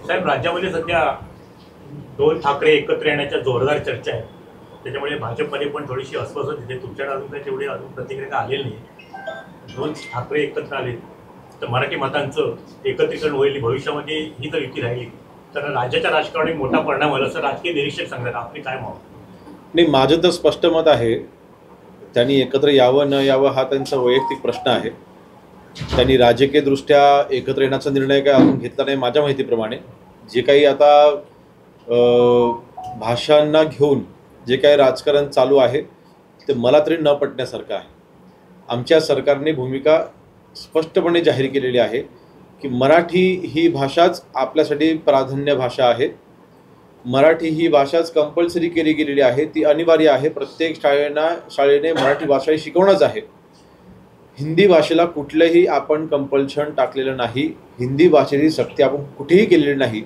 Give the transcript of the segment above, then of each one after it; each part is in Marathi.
साहेब, राज्यामध्ये सध्या दोन ठाकरे एकत्र येण्याच्या जोरदार चर्चा आहे. त्याच्यामुळे भाजपमध्ये पण थोडीशी अस्वस्थ तिथे. तुमच्याकडे अजून काही तेवढी अजून प्रतिक्रिया आलेली नाही. दोन ठाकरे एकत्र आले तर मराठी मतांचं एकत्रीकरण होईल. भविष्यामध्ये ही जर युती राहिली तर राज्याच्या राजकारणात मोठा परिणाम होईल असं राजकीय निरीक्षक सांगतात. आपली काय मत? नाही, माझं तर स्पष्ट मत आहे, त्यांनी एकत्र यावं न यावं हा त्यांचा वैयक्तिक प्रश्न आहे. त्यांनी राजकीयदृष्ट्या एकत्र येण्याचा निर्णय काय अजून घेतला नाही माझ्या माहितीप्रमाणे. जे काही आता भाषांना घेऊन जे काही राजकारण चालू आहे ते मला तरी न पटण्यासारखं आहे. आमच्या सरकारने भूमिका स्पष्टपणे जाहीर केलेली आहे की मराठी ही भाषाच आपल्यासाठी प्राधान्य भाषा आहे. मराठी ही भाषाच कंपल्सरी केली गेलेली आहे, ती अनिवार्य आहे. प्रत्येक शाळेने मराठी भाषा ही शिकवणंच आहे. हिंदी भाषेला कुठलंही आपण कंपल्शन टाकलेलं नाही. हिंदी भाषेची सक्ती आपण कुठेही केलेली नाही.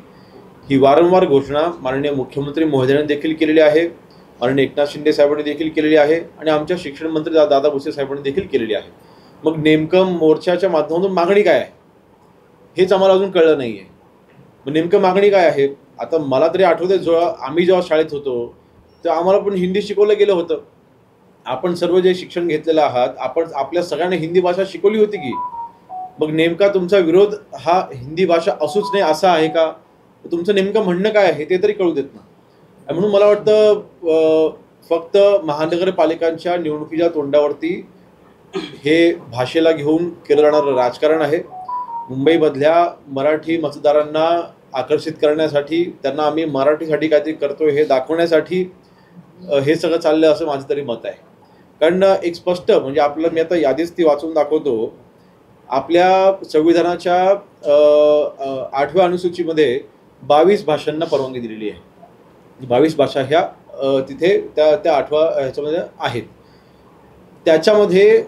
ही वारंवार घोषणा माननीय मुख्यमंत्री महोदयांनी देखील केलेली आहे, माननीय एकनाथ शिंदे साहेबांनी देखील केलेली आहे आणि आमच्या शिक्षण मंत्री दादा भुसे साहेबांनी देखील केलेली आहे. मग नेमकं मोर्चाच्या माध्यमातून मागणी काय आहे हेच आम्हाला अजून कळलं नाही आहे. मग नेमकं मागणी काय आहे? आता मला तरी आठवतं, आम्ही जेव्हा शाळेत होतो तर आम्हाला पण हिंदी शिकवलं गेलं होतं. आपण सर्व जे शिक्षण घेतलेलं आहात, आपण आपल्या सगळ्यांना हिंदी भाषा शिकवली होती की. मग नेमका तुमचा विरोध हा हिंदी भाषा असूच नाही असा आहे का? तुमचं नेमकं म्हणणं काय आहे ते तरी कळू देत ना. म्हणून मला वाटतं फक्त महानगरपालिकांच्या निवडणुकीच्या तोंडावरती हे भाषेला घेऊन केलं जाणारं राजकारण आहे. मुंबईमधल्या मराठी मतदारांना आकर्षित करण्यासाठी, त्यांना आम्ही मराठीसाठी काहीतरी करतोय हे दाखवण्यासाठी हे सगळं चाललं असं माझं तरी मत आहे. कारण एक स्पष्ट म्हणजे आपलं, मी आता यादीच ती वाचून दाखवतो. आपल्या संविधानाच्या 8व्या अनुसूचीमध्ये 22 भाषांना परवानगी दिलेली आहे. 22 भाषा ह्या तिथे त्या 8व्या ह्याच्यामध्ये आहेत. त्याच्यामध्ये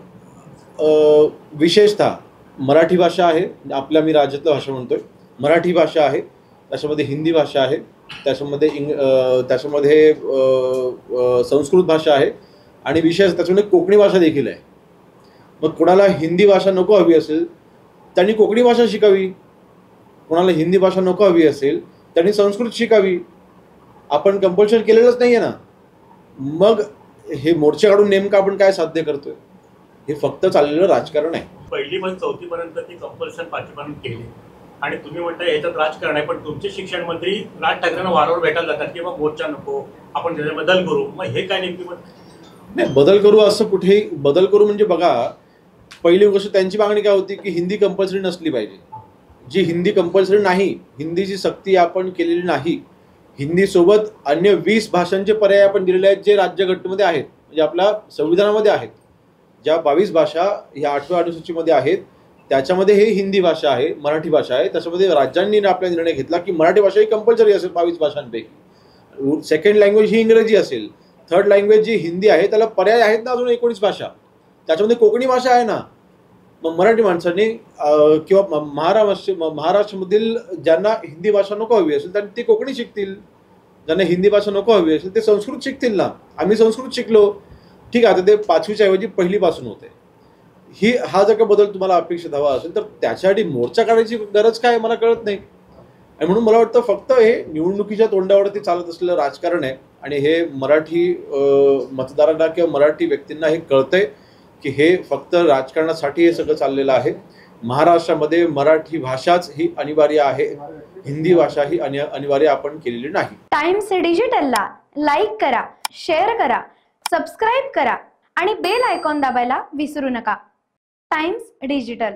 विशेषतः मराठी भाषा आहे, आपल्या मी राज्यातलं भाषा म्हणतोय, मराठी भाषा आहे, त्याच्यामध्ये हिंदी भाषा आहे, त्याच्यामध्ये संस्कृत भाषा आहे आणि विशेष त्याच्यामध्ये कोकणी भाषा देखील आहे. मग कोणाला हिंदी भाषा नको हवी असेल त्यांनी कोकणी भाषा शिकावी, कोणाला हिंदी भाषा नको हवी असेल त्यांनी संस्कृत शिकावी. आपण कंपल्शन केलेलंच नाही आहे ना. मग हे मोर्चे काढून नेमकं आपण काय साध्य करतोय? हे फक्त चाललेलं राजकारण आहे. पहिली पण चौथीपर्यंत ती कंपल्शन 5वीपर्यंत केली आणि तुम्ही म्हणता याच्यात राजकारण आहे, पण तुमचे शिक्षण मंत्री राज ठाकरेंना वारंवार भेटायला जातात की मग मोर्चा नको, आपण त्याच्यात बदल करू. मग हे काय नेमकी? नाही, बदल करू असं कुठेही बदल करू म्हणजे बघा, पहिली गोष्ट त्यांची मागणी काय होती की हिंदी कंपल्सरी नसली पाहिजे. जी हिंदी कंपल्सरी नाही, हिंदीची सक्ती आपण केलेली नाही. हिंदीसोबत अन्य 20 भाषांचे पर्याय आपण दिलेले आहेत जे राज्यघटनेमध्ये आहेत, म्हणजे आपल्या संविधानामध्ये आहेत. ज्या 22 भाषा ह्या 8व्या अनुसूचीमध्ये आहेत त्याच्यामध्ये हे हिंदी भाषा आहे, मराठी भाषा आहे. त्याच्यामध्ये राज्यांनी आपला निर्णय घेतला की मराठी भाषा ही कंपल्सरी असेल 22 भाषांपैकी. सेकंड लँग्वेज ही इंग्रजी असेल. थर्ड लँग्वेज जी हिंदी आहे त्याला पर्याय आहेत ना अजून 19 भाषा. त्याच्यामध्ये कोकणी भाषा आहे ना. मग मराठी माणसांनी किंवा महाराष्ट्रामधील ज्यांना हिंदी भाषा नको हवी असेल त्यांनी ती कोकणी शिकतील. ज्यांना हिंदी भाषा नको हवी असेल ते संस्कृत शिकतील ना. आम्ही संस्कृत शिकलो, ठीक आहे. आता ते 5वीच्या ऐवजी पहिलीपासून होते. हा जर का बदल तुम्हाला अपेक्षित हवा असेल तर त्याच्यासाठी मोर्चा काढायची गरज काय मला कळत नाही. आणि म्हणून मला वाटतं फक्त हे निवडणुकीच्या तोंडावरती चालत असलेलं राजकारण आहे आणि हे मराठी मतदारांना किंवा मराठी व्यक्तींना हे कळतंय की हे फक्त राजकारणासाठी हे सगळं चाललेलं आहे. महाराष्ट्रामध्ये मराठी भाषाच ही अनिवार्य आहे, हिंदी भाषा ही अनिवार्य आपण केलेली नाही. टाइम्स डिजिटलला लाईक करा, शेअर करा, सबस्क्राईब करा आणि बेल आयकॉन दाबायला विसरू नका. Times digital.